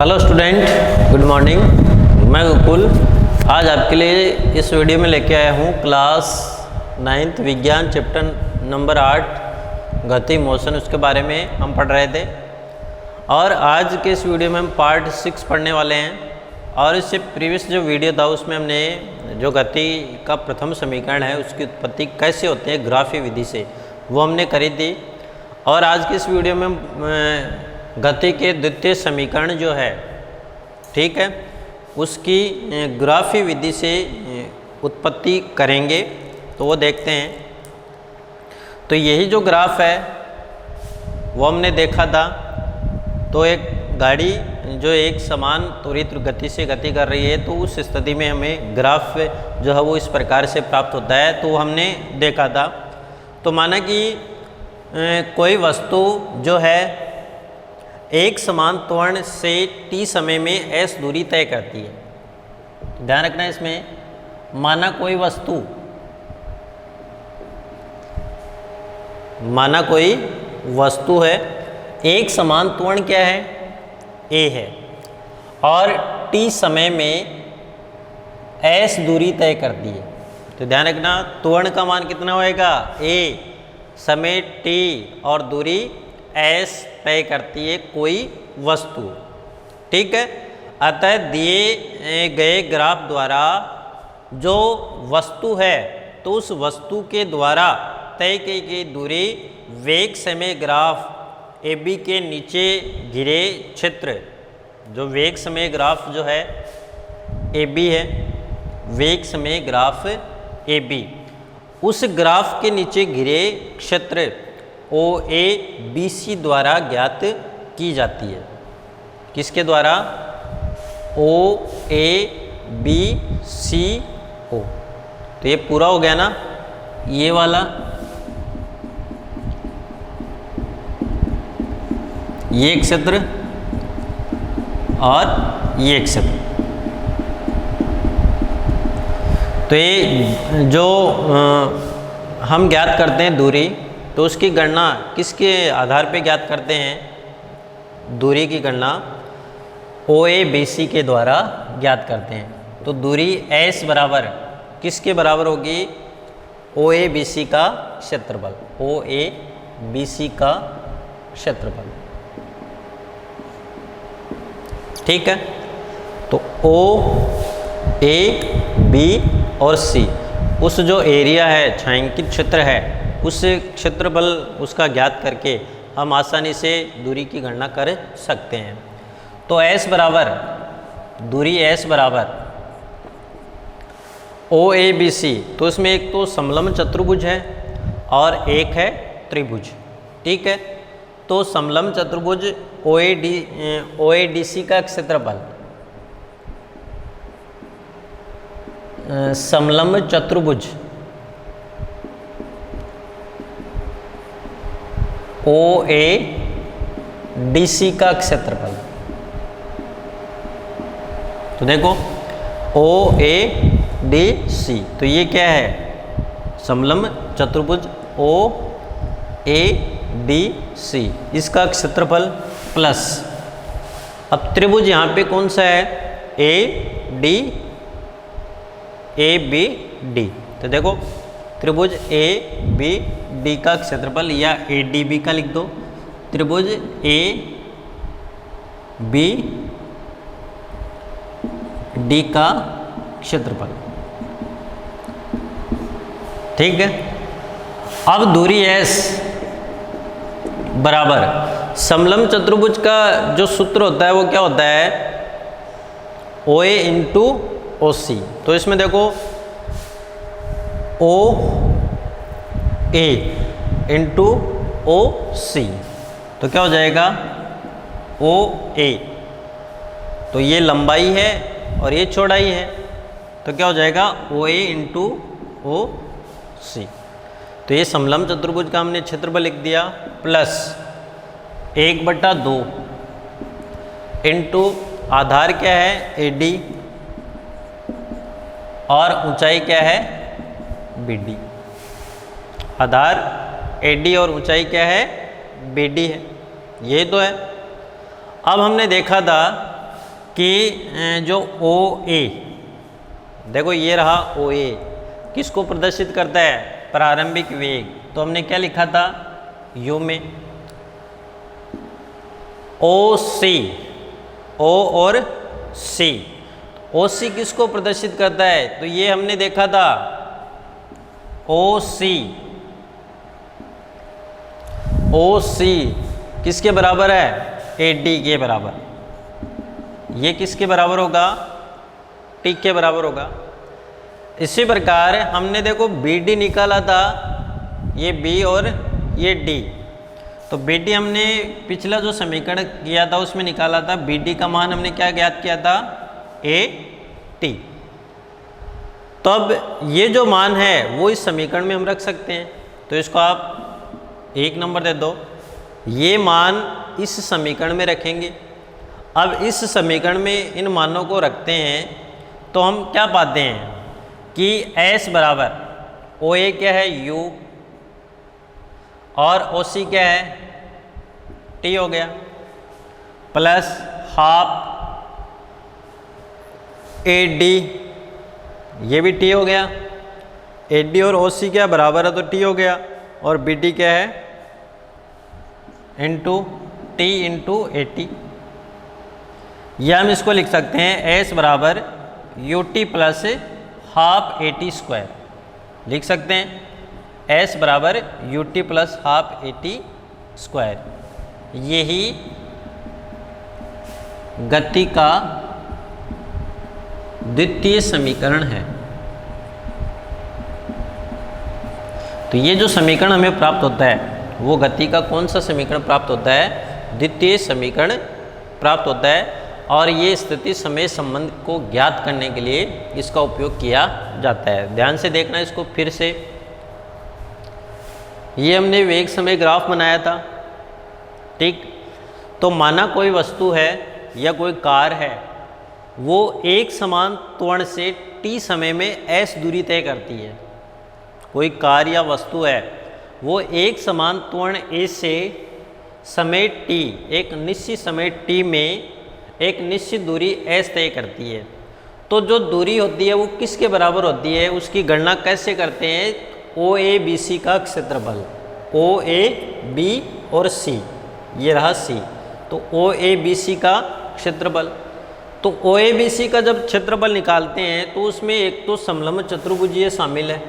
Hello student, good morning. मैं गोकुल आज आपके लिए इस वीडियो में लेके आया हूँ क्लास 9th विज्ञान चैप्टर नंबर 8 गति मोशन, उसके बारे में हम पढ़ रहे थे। और आज के इस वीडियो में हम पार्ट 6 पढ़ने वाले हैं। और इससे प्रीवियस जो वीडियो था उसमें हमने जो गति का प्रथम समीकरण है उसकी उत्पत्ति कैसे होती है ग्राफी विधि से, वो हमने करी थी। और आज की इस वीडियो में गति के द्वितीय समीकरण जो है, ठीक है, उसकी ग्राफी विधि से उत्पत्ति करेंगे। तो वो देखते हैं। तो यही जो ग्राफ है वो हमने देखा था। तो एक गाड़ी जो एक समान त्वरित गति से गति कर रही है, तो उस स्थिति में हमें ग्राफ जो है वो इस प्रकार से प्राप्त होता है। तो हमने देखा था। तो माना कि कोई वस्तु जो है एक समान त्वरण से t समय में s दूरी तय करती है। ध्यान रखना इसमें, माना कोई वस्तु है, एक समान त्वरण क्या है, a है, और t समय में s दूरी तय करती है। तो ध्यान रखना, त्वरण का मान कितना होएगा, a, समय t और दूरी s तय करती है कोई वस्तु, ठीक है। अतः दिए गए ग्राफ द्वारा जो वस्तु है, तो उस वस्तु के द्वारा तय की गई दूरी वेग समय ग्राफ AB के नीचे घिरे क्षेत्र, जो वेग समय ग्राफ जो है AB है, वेग समय ग्राफ AB, उस ग्राफ के नीचे घिरे क्षेत्र OABC द्वारा ज्ञात की जाती है। किसके द्वारा, OABCO। तो ये पूरा हो गया ना, ये वाला, ये क्षेत्र और ये क्षेत्र। तो ये जो हम ज्ञात करते हैं दूरी, तो उसकी गणना किसके आधार पे ज्ञात करते हैं, दूरी की गणना OABC के द्वारा ज्ञात करते हैं। तो दूरी S बराबर किसके बराबर होगी, OABC का क्षेत्रफल, OABC का क्षेत्रफल, ठीक है। तो O, A, B और C, उस जो एरिया है, छायांकित क्षेत्र है, उस क्षेत्रफल उसका ज्ञात करके हम आसानी से दूरी की गणना कर सकते हैं। तो S बराबर, दूरी S बराबर OABC, तो इसमें एक तो समलंब चतुर्भुज है और एक है त्रिभुज, ठीक है। तो समलंब चतुर्भुज OADC का क्षेत्रफल, समलंब चतुर्भुज OADC का क्षेत्रफल, तो देखो OADC, तो ये क्या है, समलंब चतुर्भुज OADC, इसका क्षेत्रफल प्लस, अब त्रिभुज यहाँ पे कौन सा है, ABD। तो देखो त्रिभुज ABD का क्षेत्रफल, या ADB का लिख दो, त्रिभुज ABD का क्षेत्रफल, ठीक है। अब दूरी S बराबर, समलंब चतुर्भुज का जो सूत्र होता है वो क्या होता है, OA इंटू OC। तो इसमें देखो OA इंटू OC, तो क्या हो जाएगा, OA, तो ये लंबाई है और ये चौड़ाई है, तो क्या हो जाएगा, OA इंटू OC। तो ये समलंब चतुर्भुज का हमने क्षेत्रफल लिख दिया, प्लस 1/2 इंटू आधार क्या है, AD, और ऊंचाई क्या है, BD। आधार AD और ऊंचाई क्या है, BD है, ये तो है। अब हमने देखा था कि जो ओ ए, देखो ये रहा ओ ए, किसको प्रदर्शित करता है? प्रारंभिक वेग। तो हमने क्या लिखा था यू में? ओ सी, ओ और सी, ओ सी किसको प्रदर्शित करता है? तो ये हमने देखा था ओ सी, ओ सी किसके बराबर है? ए डी के बराबर। ये किसके बराबर होगा? टी के बराबर होगा। इसी प्रकार हमने देखो बी डी निकाला था, ये बी और ये डी। तो बी डी हमने पिछला जो समीकरण किया था उसमें निकाला था, बी डी का मान हमने क्या ज्ञात किया था? A T. तो अब ये जो मान है वो इस समीकरण में हम रख सकते हैं, तो इसको आप 1 नंबर दे दो। ये मान इस समीकरण में रखेंगे। अब इस समीकरण में इन मानों को रखते हैं तो हम क्या पाते हैं कि S बराबर ओ ए क्या है? U, और ओ सी क्या है? T हो गया, प्लस हाफ ए डी, ये भी T हो गया। ए डी और ओ सी क्या बराबर है तो T हो गया, और बी डी क्या है? Into T into A T. या हम इसको लिख सकते हैं S बराबर U T plus half A T square, लिख सकते हैं S बराबर U T plus half A T square. यही गति का द्वितीय समीकरण है। तो ये जो समीकरण हमें प्राप्त होता है वो गति का कौन सा समीकरण प्राप्त होता है? द्वितीय समीकरण प्राप्त होता है। और ये स्थिति समय संबंध को ज्ञात करने के लिए इसका उपयोग किया जाता है। ध्यान से देखना इसको फिर से। ये हमने वेग समय ग्राफ बनाया था, ठीक। तो माना कोई वस्तु है या कोई कार है, वो एक समान त्वरण से t समय में s दूरी तय करती है। कोई कार या वस्तु है वो एक समान त्वरण a से समय t, एक निश्चित समय t में एक निश्चित दूरी s तय करती है। तो जो दूरी होती है वो किसके बराबर होती है? उसकी गणना कैसे करते हैं? ओ ए बी सी का क्षेत्रफल, ओ ए बी और सी, ये रहा सी, तो ओ ए बी सी का क्षेत्रफल। तो ओ ए बी सी का जब क्षेत्रफल निकालते हैं तो उसमें एक तो समलंब चतुर्भुजीय शामिल है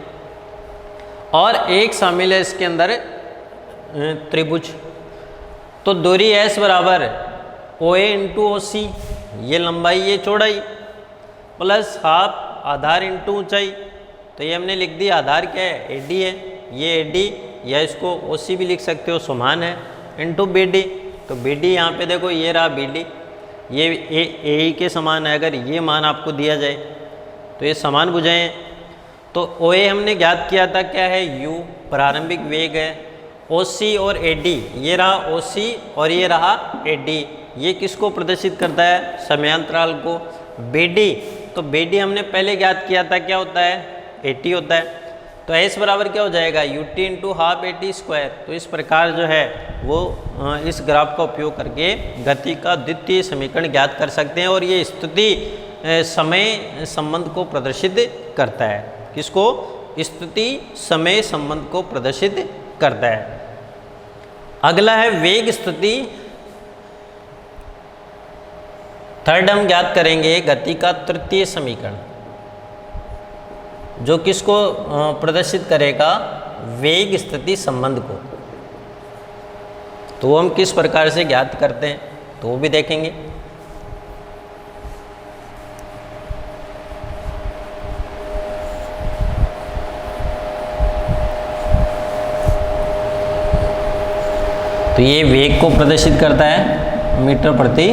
और एक शामिल है इसके अंदर त्रिभुज। तो दूरी S बराबर ओ ए इंटू ओ सी, ये लंबाई ये चौड़ाई, प्लस हाफ आधार इंटू ऊंचाई। तो ये हमने लिख दिया, आधार क्या है? ए डी है, ये ए डी, या इसको ओ सी भी लिख सकते हो, समान है, इंटू बी डी। तो बी डी यहाँ पे देखो ये रहा बी डी, ये ए के समान है। अगर ये मान आपको दिया जाए तो ये समान बुझाएं। तो ओ ए हमने ज्ञात किया था, क्या है? यू, प्रारंभिक वेग है। ओ सी और ए डी, ये रहा ओ सी और ये रहा ए डी, ये किसको प्रदर्शित करता है? समयांतराल को। बी डी, तो बी डी हमने पहले ज्ञात किया था, क्या होता है? ए टी होता है। तो एस बराबर क्या हो जाएगा? U T into half A T square. तो इस प्रकार जो है वो इस ग्राफ का उपयोग करके गति का द्वितीय समीकरण ज्ञात कर सकते हैं। और ये स्थिति समय संबंध को प्रदर्शित करता है। किसको? स्थिति समय संबंध को प्रदर्शित करता है। अगला है वेग स्थिति। थर्ड हम ज्ञात करेंगे गति का तृतीय समीकरण, जो किसको प्रदर्शित करेगा? वेग स्थिति संबंध को। तो हम किस प्रकार से ज्ञात करते हैं तो वो भी देखेंगे। तो ये वेग को प्रदर्शित करता है मीटर प्रति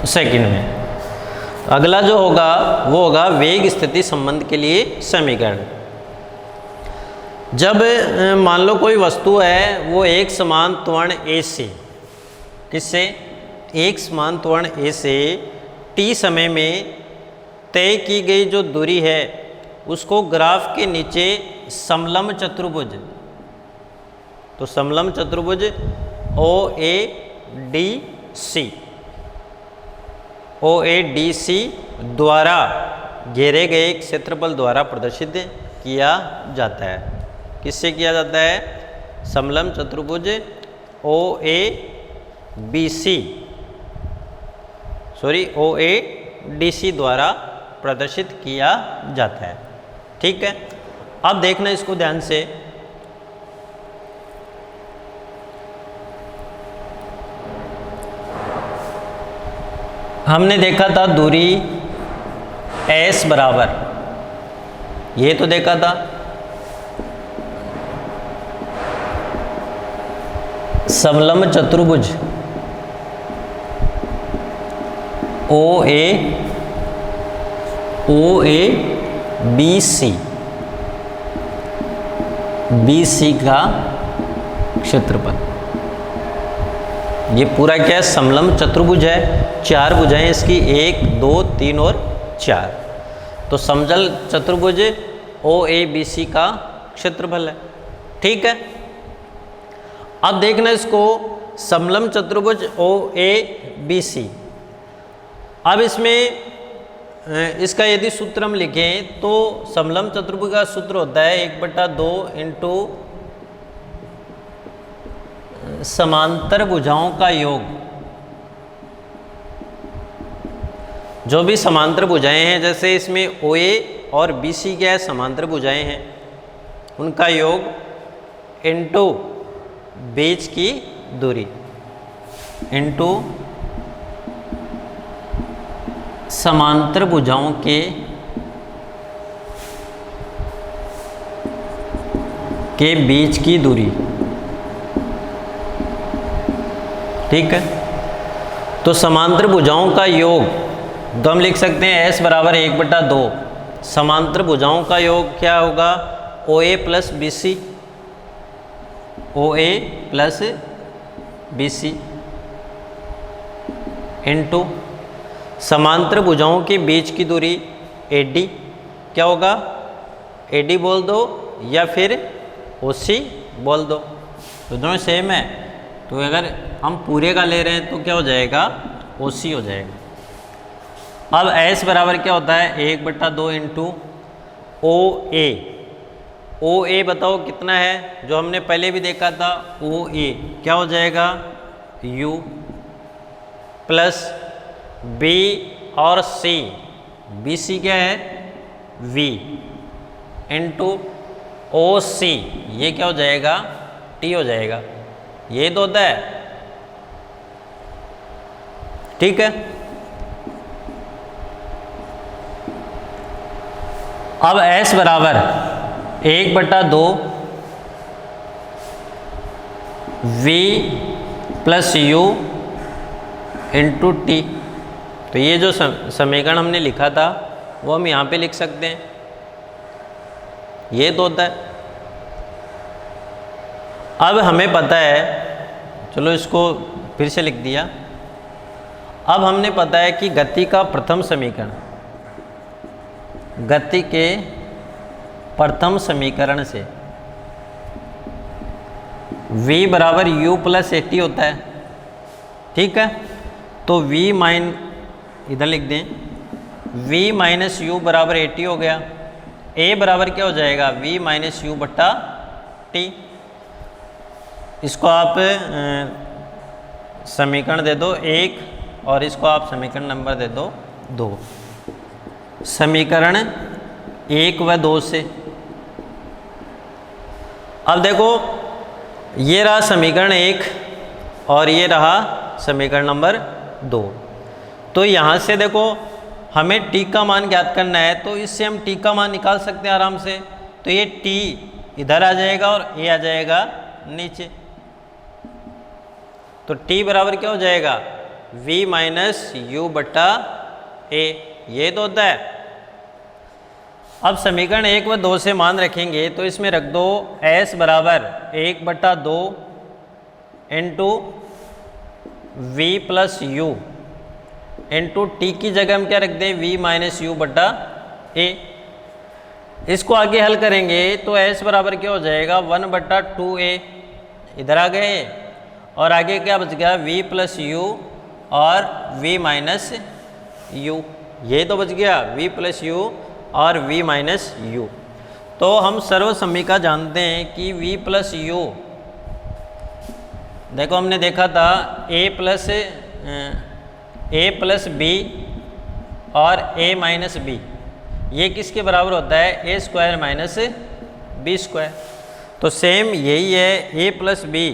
सेकंड में। अगला जो होगा वो होगा वेग स्थिति संबंध के लिए समीकरण। जब मान लो कोई वस्तु है वो एक समान त्वरण ए से, किससे? एक समान त्वरण ए से t समय में तय की गई जो दूरी है उसको ग्राफ के नीचे समलंब चतुर्भुज, तो समलंब चतुर्भुज ओ ए डी सी, OADC द्वारा घेरे गए क्षेत्रफल द्वारा प्रदर्शित किया जाता है। किससे किया जाता है? समलंब चतुर्भुज OADC द्वारा प्रदर्शित किया जाता है। ठीक है, अब देखना इसको ध्यान से। हमने देखा था दूरी S बराबर, ये तो देखा था समलंब चतुर्भुज BC का क्षेत्रफल, ये पूरा क्या है? समलंब चतुर्भुज है, 4 भुजाएं इसकी, 1 2 3 और 4। तो समतल चतुर्भुज OABC का क्षेत्रफल है। ठीक है, अब देखना इसको समलंब चतुर्भुज OABC। अब इसमें इसका यदि सूत्र हम लिखें तो समलंब चतुर्भुज का सूत्र होता है 1/2 इंटू समांतर भुजाओं का योग। जो भी समांतर भुजाएं हैं, जैसे इसमें OA और BC क्या है? समांतर भुजाएं हैं, उनका योग इंटू बीच की दूरी इंटू समांतर भुजाओं के बीच की दूरी। ठीक है, तो समांतर भुजाओं का योग तो हम लिख सकते हैं S बराबर 1/2। समांतर भुजाओं का योग क्या होगा? OA प्लस BC इंटू समांतर भुजाओं के बीच की दूरी AD। क्या होगा? AD बोल दो या फिर OC बोल दो, तो दोनों सेम है। तो अगर हम पूरे का ले रहे हैं तो क्या हो जाएगा? OC हो जाएगा। अब S बराबर क्या होता है? 1/2 इंटू OA बताओ कितना है? जो हमने पहले भी देखा था OA क्या हो जाएगा? U प्लस B और C, BC क्या है? V इंटू OC, ये क्या हो जाएगा? T हो जाएगा। ये तो होता है। ठीक है, अब S बराबर 1/2 V plus U into T। तो ये जो समीकरण हमने लिखा था वो हम यहाँ पे लिख सकते हैं। ये तो होता है। अब हमें पता है, चलो इसको फिर से लिख दिया। अब हमने पता है कि गति का प्रथम समीकरण, गति के प्रथम समीकरण से V बराबर U प्लस AT होता है। ठीक है, तो इधर लिख दें V माइनस U बराबर AT हो गया। A बराबर क्या हो जाएगा? V माइनस U बट्टा T। इसको आप समीकरण दे दो 1 और इसको आप समीकरण नंबर दे दो 2। समीकरण 1 व 2 से अब देखो, ये रहा समीकरण 1 और ये रहा समीकरण नंबर 2। तो यहाँ से देखो हमें t का मान ज्ञात करना है, तो इससे हम t का मान निकाल सकते हैं आराम से। तो ये t इधर आ जाएगा और a आ जाएगा नीचे। तो t बराबर क्या हो जाएगा? V माइनस U बट्टा A। ये तो होता है। अब समीकरण 1 व 2 से मान रखेंगे तो इसमें रख दो S बराबर 1/2 into V plus U into T की जगह हम क्या रख दें? V माइनस U बट्टा A। इसको आगे हल करेंगे तो S बराबर क्या हो जाएगा? 1/2A इधर आ गए और आगे क्या बच गया? V प्लस U और V माइनस यू, ये तो बच गया v प्लस यू और v माइनस यू। तो हम सर्वसम्मिका जानते हैं कि v प्लस यू, देखो हमने देखा था a प्लस बी और a माइनस बी, ये किसके बराबर होता है? a square minus b square. तो सेम यही है a plus b,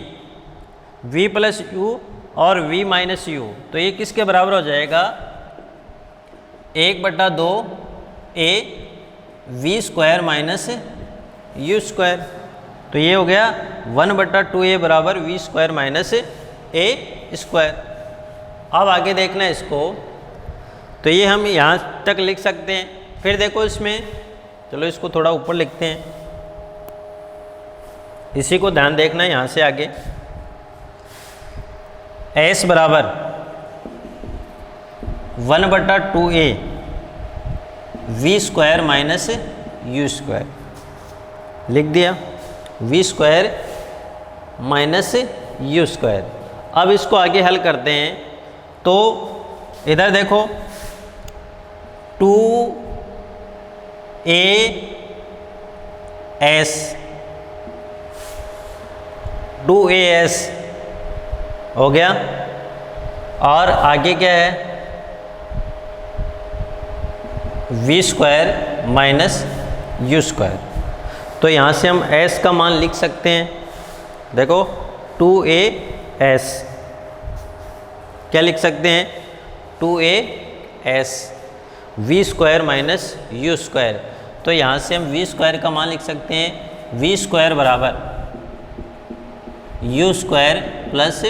v plus u और v माइनस यू, तो ये किसके बराबर हो जाएगा? 1/2 a v square minus u square. तो ये हो गया 1/2a बराबर v square minus a square. अब आगे देखना है इसको, तो ये हम यहाँ तक लिख सकते हैं। फिर देखो इसमें, चलो इसको थोड़ा ऊपर लिखते हैं, इसी को ध्यान देखना है यहाँ से आगे। s बराबर 1/2a v square minus u square लिख दिया, v square minus u square. अब इसको आगे हल करते हैं, तो इधर देखो 2as हो गया, और आगे क्या है? v square minus u square. तो यहाँ से हम s का मान लिख सकते हैं, देखो 2as क्या लिख सकते हैं? 2as v square minus u square. तो यहाँ से हम v स्क्वायर का मान लिख सकते हैं, v स्क्वायर बराबर यू स्क्वायर प्लस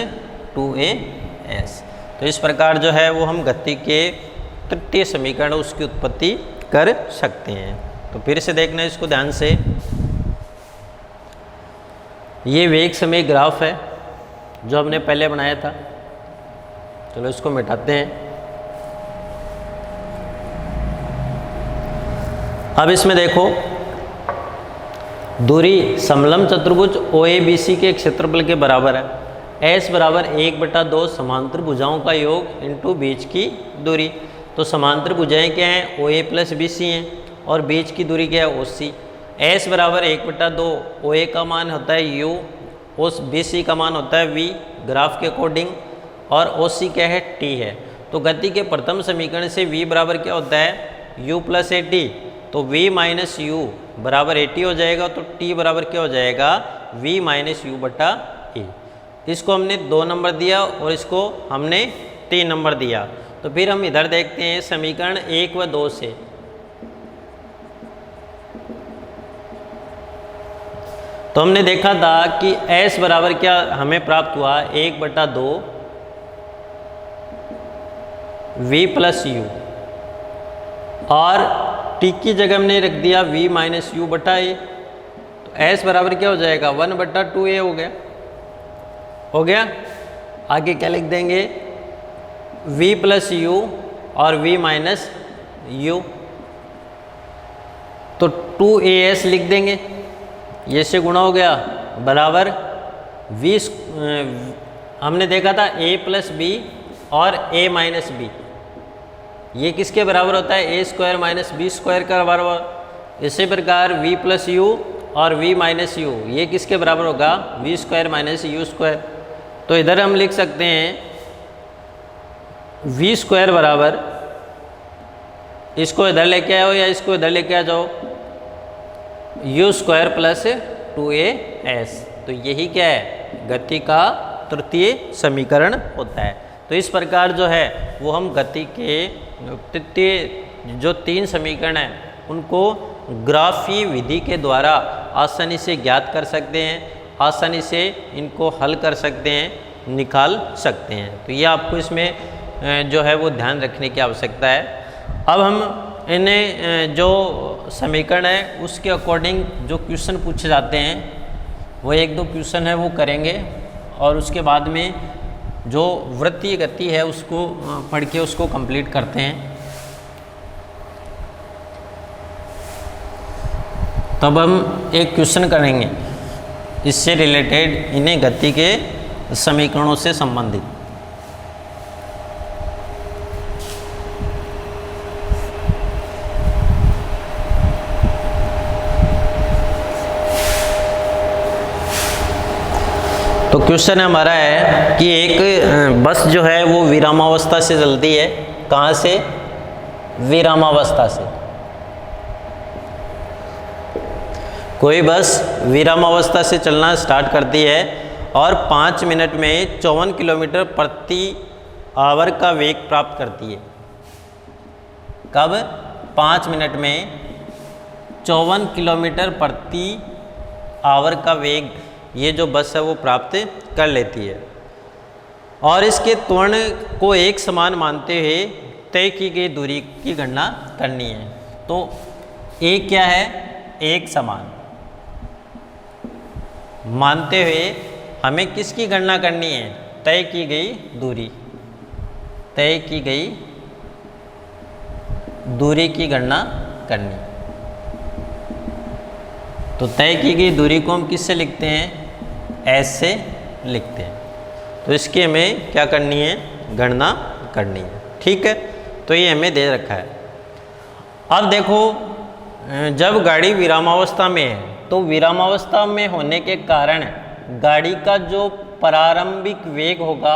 2as। तो इस प्रकार जो है वो हम गति के तृतीय समीकरण उसकी उत्पत्ति कर सकते हैं। तो फिर से देखना इसको ध्यान से, ये वेग समय ग्राफ है जो हमने पहले बनाया था। चलो इसको मिटाते हैं। अब इसमें देखो, दूरी समलंब चतुर्भुज OABC के क्षेत्रफल के बराबर है। s बराबर 1/2 समांतर भुजाओं का योग इंटू बीच की दूरी। तो समांतर भुजाएं क्या हैं? OA प्लस BC हैं, और बीच की दूरी क्या है? OC। s बराबर 1/2, OA का मान होता है u, उस BC का मान होता है v ग्राफ के अकॉर्डिंग, और OC क्या है? t है। तो गति के प्रथम समीकरण से v बराबर क्या होता है? u plus AT। तो v माइनस यू बराबर AT हो जाएगा, तो t बराबर क्या हो जाएगा? v माइनस यू बटा a। इसको हमने 2 नंबर दिया और इसको हमने 3 नंबर दिया। तो फिर हम इधर देखते हैं समीकरण 1 व 2 से। तो हमने देखा था कि s बराबर क्या हमें प्राप्त हुआ? 1/2 v प्लस यू, और t की जगह हमने रख दिया v माइनस यू बटा a। तो s बराबर क्या हो जाएगा? 1/2a हो गया। आगे क्या लिख देंगे? v प्लस यू और v माइनस यू, तो 2as लिख देंगे, ये से गुणा हो गया, बराबर v, हमने देखा था a प्लस बी और a माइनस बी, ये किसके बराबर होता है? a square minus b square का बराबर। इसी प्रकार v प्लस यू और v माइनस यू, ये किसके बराबर होगा? v square minus u square. तो इधर हम लिख सकते हैं v स्क्वायर बराबर, इसको इधर लेके आओ या इसको इधर लेके आ जाओ, u स्क्वायर प्लस 2as। तो यही क्या है? गति का तृतीय समीकरण होता है। तो इस प्रकार जो है वो हम गति के तृतीय जो 3 समीकरण हैं उनको ग्राफीय विधि के द्वारा आसानी से ज्ञात कर सकते हैं, आसानी से इनको हल कर सकते हैं, निकाल सकते हैं। तो ये आपको इसमें जो है वो ध्यान रखने की आवश्यकता है। अब हम इन्हें जो समीकरण है उसके अकॉर्डिंग जो क्वेश्चन पूछे जाते हैं वो 1-2 क्वेश्चन है वो करेंगे, और उसके बाद में जो वृत्तीय गति है उसको पढ़ के उसको कंप्लीट करते हैं। तब हम एक क्वेश्चन करेंगे इससे रिलेटेड, इन्हें गति के समीकरणों से संबंधित। तो क्वेश्चन हमारा है कि एक बस जो है वो विरामावस्था से चलती है। कहाँ से? विरामावस्था से। कोई बस विरामावस्था से चलना स्टार्ट करती है और 5 मिनट में 54 किलोमीटर प्रति आवर का वेग प्राप्त करती है। कब? 5 मिनट में 54 किलोमीटर प्रति आवर का वेग ये जो बस है वो प्राप्त कर लेती है और इसके त्वरण को एक समान मानते हुए तय की गई दूरी की गणना करनी है। तो एक क्या है? एक समान मानते हुए हमें किसकी गणना करनी है? तय की गई दूरी। तय की गई दूरी की गणना करनी। तो तय की गई दूरी को हम किससे लिखते हैं? एस से लिखते हैं। तो इसकी हमें क्या करनी है? गणना करनी है। ठीक है, तो ये हमें दे रखा है। अब देखो, जब गाड़ी विरामावस्था में है तो विरामावस्था में होने के कारण गाड़ी का जो प्रारंभिक वेग होगा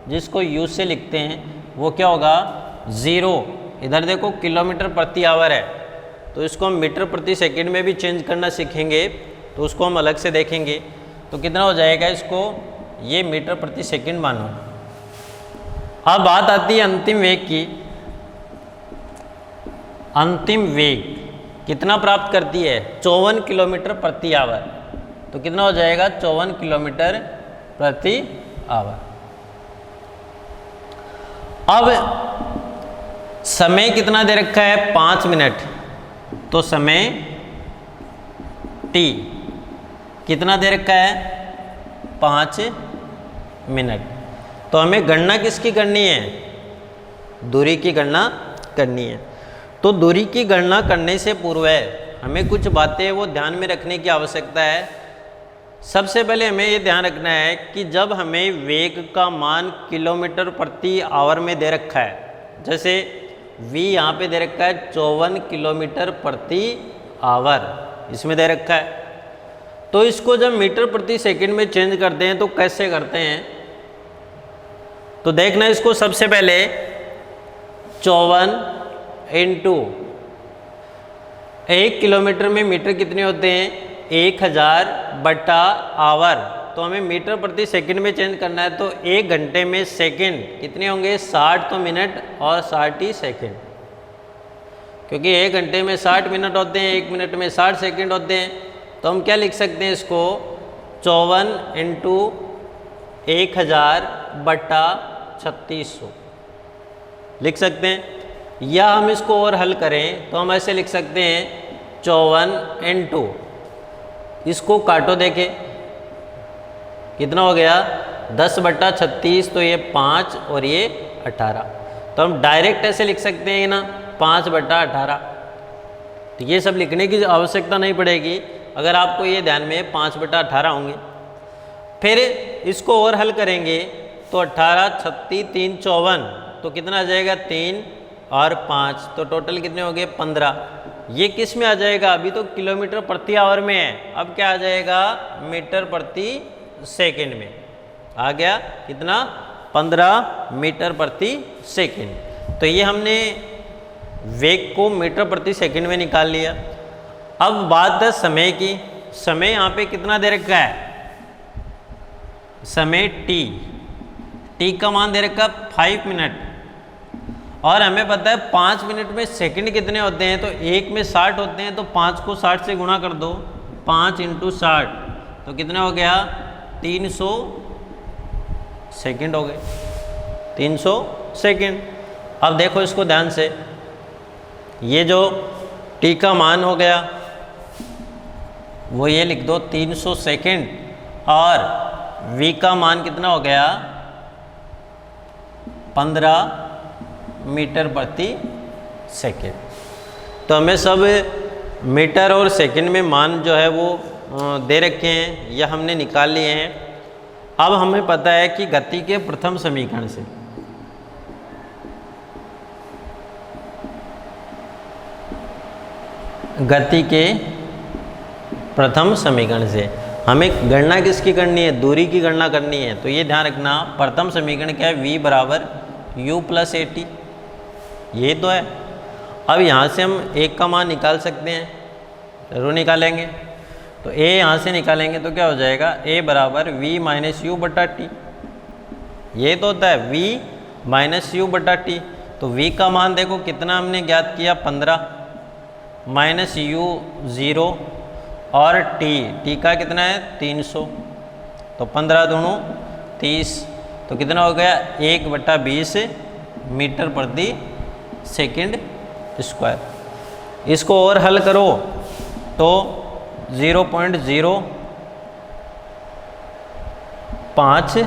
जिसको यू से लिखते हैं वो क्या होगा? 0। इधर देखो किलोमीटर प्रति आवर है तो इसको हम मीटर प्रति सेकंड में भी चेंज करना सीखेंगे, तो उसको हम अलग से देखेंगे। तो कितना हो जाएगा? इसको ये मीटर प्रति सेकंड मानो। अब बात आती है अंतिम वेग की। अंतिम वेग कितना प्राप्त करती है? 54 किलोमीटर प्रति आवर। तो कितना हो जाएगा? 54 किलोमीटर प्रति आवर। अब समय कितना दे रखा है? 5 मिनट। तो समय t कितना दे रखा है? 5 मिनट। तो हमें गणना किसकी करनी है? दूरी की गणना करनी है। तो दूरी की गणना करने से पूर्व हमें कुछ बातें वो ध्यान में रखने की आवश्यकता है। सबसे पहले हमें ये ध्यान रखना है कि जब हमें वेग का मान किलोमीटर प्रति आवर में दे रखा है, जैसे v यहाँ पे दे रखा है 54 किलोमीटर प्रति आवर इसमें दे रखा है, तो इसको जब मीटर प्रति सेकंड में चेंज करते हैं तो कैसे करते हैं? तो देखना, इसको सबसे पहले 54 इंटू 1 किलोमीटर में मीटर कितने होते हैं? 1000 बटा आवर। तो हमें मीटर प्रति सेकंड में चेंज करना है, तो 1 घंटे में सेकंड कितने होंगे? 60 तो मिनट और 60 ही सेकंड, क्योंकि 1 घंटे में 60 मिनट होते हैं, 1 मिनट में 60 सेकंड होते हैं। तो हम क्या लिख सकते हैं इसको? 54 इंटू 1000 बटा 3600 लिख सकते हैं। या हम इसको और हल करें तो हम ऐसे लिख सकते हैं 54 इंटू, इसको काटो देखें कितना हो गया? 10 बटा 36, तो ये 5 और ये 18। तो हम डायरेक्ट ऐसे लिख सकते हैं ना, 5 बटा 18। तो ये सब लिखने की आवश्यकता नहीं पड़ेगी अगर आपको ये ध्यान में 5 बटा 18 होंगे। फिर इसको और हल करेंगे तो 18 36 3 54, तो कितना आ जाएगा? 3 और 5, तो टोटल कितने हो गए? 15। ये किस में आ जाएगा? अभी तो किलोमीटर प्रति आवर में है, अब क्या आ जाएगा? मीटर प्रति सेकंड में आ गया। कितना? 15 मीटर प्रति सेकंड। तो ये हमने वेग को मीटर प्रति सेकंड में निकाल लिया। अब बात है समय की। समय यहाँ पे कितना दे रखा है? समय t का मान दे रखा 5 मिनट, और हमें पता है 5 मिनट में सेकंड कितने होते हैं? तो 1 में 60 होते हैं, तो 5 को 60 से गुणा कर दो, 5 इंटू 60, तो कितना हो गया? 300 सेकंड हो गए। 300 सेकंड। अब देखो इसको ध्यान से, ये जो t का मान हो गया वो ये लिख दो 300 सेकंड, और v का मान कितना हो गया? 15 मीटर प्रति सेकंड। तो हमें सब मीटर और सेकंड में मान जो है वो दे रखे हैं या हमने निकाल लिए हैं। अब हमें पता है कि गति के प्रथम समीकरण से हमें गणना किसकी करनी है, दूरी की गणना करनी है। तो ये ध्यान रखना, प्रथम समीकरण क्या है, v बराबर u प्लस ए टी, ये तो है। अब यहाँ से हम एक का मान निकाल सकते हैं, जरूर निकालेंगे। तो a यहाँ से निकालेंगे तो क्या हो जाएगा, a बराबर v माइनस यू बटा टी, ये तो होता है v माइनस यू बटा टी। तो v का मान देखो कितना हमने ज्ञात किया, 15 माइनस यू 0 और t का कितना है 300, तो 15 दूनों 30, तो कितना हो गया 1/20 मीटर प्रति सेकंड स्क्वायर। इसको और हल करो तो 0.05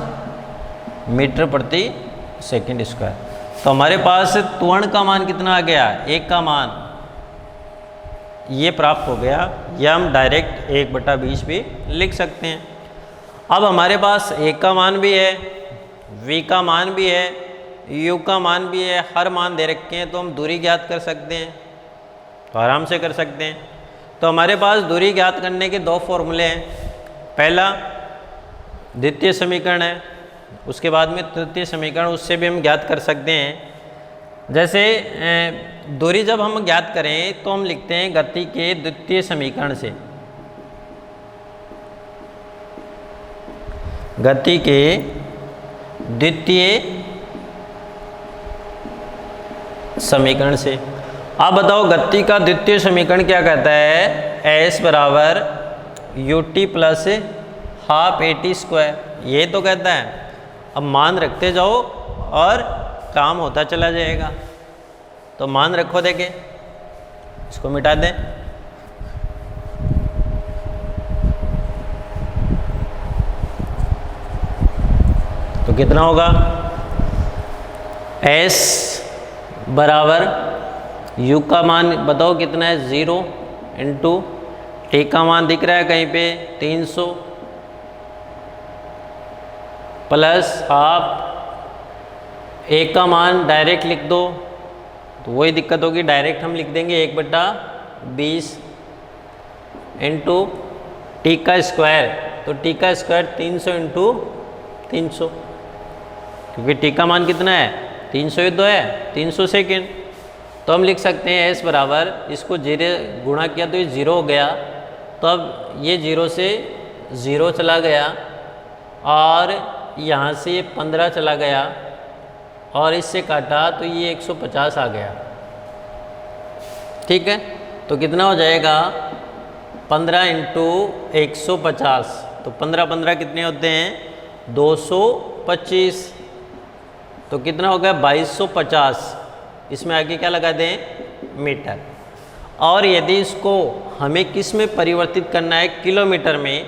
मीटर प्रति सेकंड स्क्वायर। तो हमारे पास त्वरण का मान कितना आ गया, 1 का मान ये प्राप्त हो गया, या हम डायरेक्ट 1/20 भी लिख सकते हैं। अब हमारे पास 1 का मान भी है, v का मान भी है, u का मान भी है, हर मान दे रखे हैं, तो हम दूरी ज्ञात कर सकते हैं, तो आराम से कर सकते हैं। तो हमारे पास दूरी ज्ञात करने के 2 फॉर्मूले हैं। पहला द्वितीय समीकरण है, उसके बाद में तृतीय समीकरण, उससे भी हम ज्ञात कर सकते हैं। जैसे दूरी जब हम ज्ञात करें तो हम लिखते हैं गति के द्वितीय समीकरण से, गति के द्वितीय समीकरण से। आप बताओ गति का द्वितीय समीकरण क्या कहता है, s बराबर U T plus half A T square, ये तो कहता है। अब मान रखते जाओ और काम होता चला जाएगा। तो मान रखो, देखें, इसको मिटा दें। तो कितना होगा, s बराबर u का मान बताओ कितना है 0 इंटू t का मान दिख रहा है कहीं पे 300 प्लस हाफ a का मान डायरेक्ट लिख दो, तो वही दिक्कत होगी, डायरेक्ट हम लिख देंगे 1/20 इंटू टी का स्क्वायर। तो टी का स्क्वायर 300 इंटू 300, क्योंकि टी का मान कितना है 300 ही तो है, 300 सेकेंड। तो हम लिख सकते हैं s बराबर, इसको 0 गुणा किया तो ये 0 हो गया, तो अब ये 0 से 0 चला गया और यहाँ से ये 15 चला गया और इससे काटा तो ये 150 आ गया। ठीक है, तो कितना हो जाएगा 15 इंटू 150, तो 15 कितने होते हैं 225, तो कितना हो गया 2250। इसमें आगे क्या लगा दें मीटर। और यदि इसको हमें किस में परिवर्तित करना है, किलोमीटर में,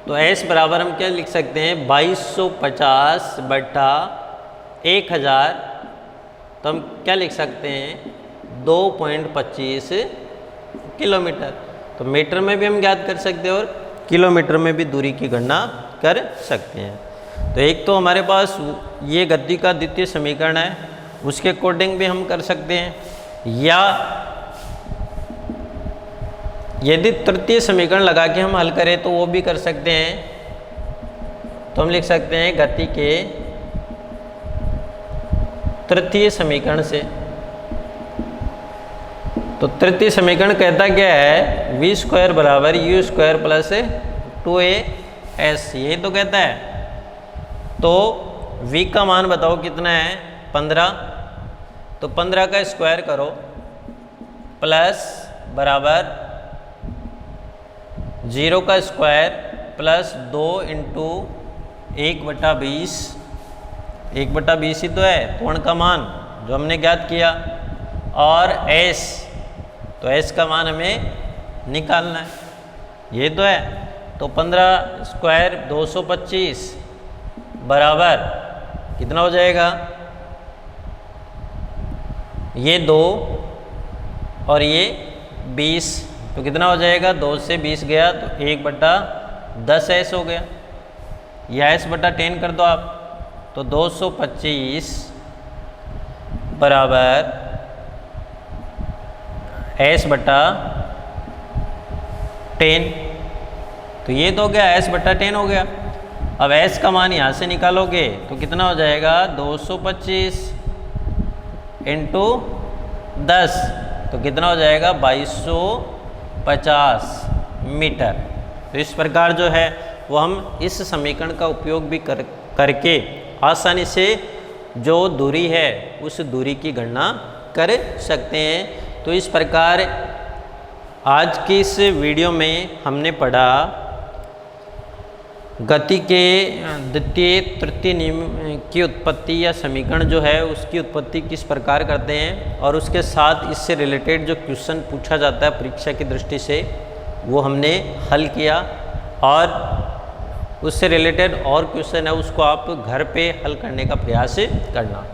तो s बराबर हम क्या लिख सकते हैं 2250 बटा 1000, तो हम क्या लिख सकते हैं 2.25 किलोमीटर। तो मीटर में भी हम ज्ञात कर सकते हैं और किलोमीटर में भी दूरी की गणना कर सकते हैं। तो एक तो हमारे पास ये गति का द्वितीय समीकरण है, उसके अकॉर्डिंग भी हम कर सकते हैं, या यदि तृतीय समीकरण लगा के हम हल करें तो वो भी कर सकते हैं। तो हम लिख सकते हैं गति के तृतीय समीकरण से। तो तृतीय समीकरण कहता क्या है, v स्क्वायर बराबर यू स्क्वायर प्लस 2as, ये तो कहता है। तो v का मान बताओ कितना है 15, तो 15 का स्क्वायर करो प्लस बराबर 0 का स्क्वायर प्लस 2 इंटू 1/20, 1/20 ही तो है त्वरण का मान जो हमने ज्ञात किया, और s, तो s का मान हमें निकालना है, ये तो है। तो 15 स्क्वायर 225 बराबर कितना हो जाएगा, ये 2 और ये 20, तो कितना हो जाएगा 2 से 20 गया तो 1/10s हो गया, या s/10 कर दो आप, तो 225 बराबर s/10। तो ये तो हो गया s बटा 10 हो गया। अब s का मान यहाँ से निकालोगे तो कितना हो जाएगा 225 इंटू 10, तो कितना हो जाएगा 2250 मीटर। तो इस प्रकार जो है वो हम इस समीकरण का उपयोग भी करके आसानी से जो दूरी है उस दूरी की गणना कर सकते हैं। तो इस प्रकार आज की इस वीडियो में हमने पढ़ा गति के द्वितीय तृतीय नियम की उत्पत्ति या समीकरण जो है उसकी उत्पत्ति किस प्रकार करते हैं, और उसके साथ इससे रिलेटेड जो क्वेश्चन पूछा जाता है परीक्षा की दृष्टि से वो हमने हल किया, और उससे रिलेटेड और क्वेश्चन है उसको आप घर पे हल करने का प्रयास करना।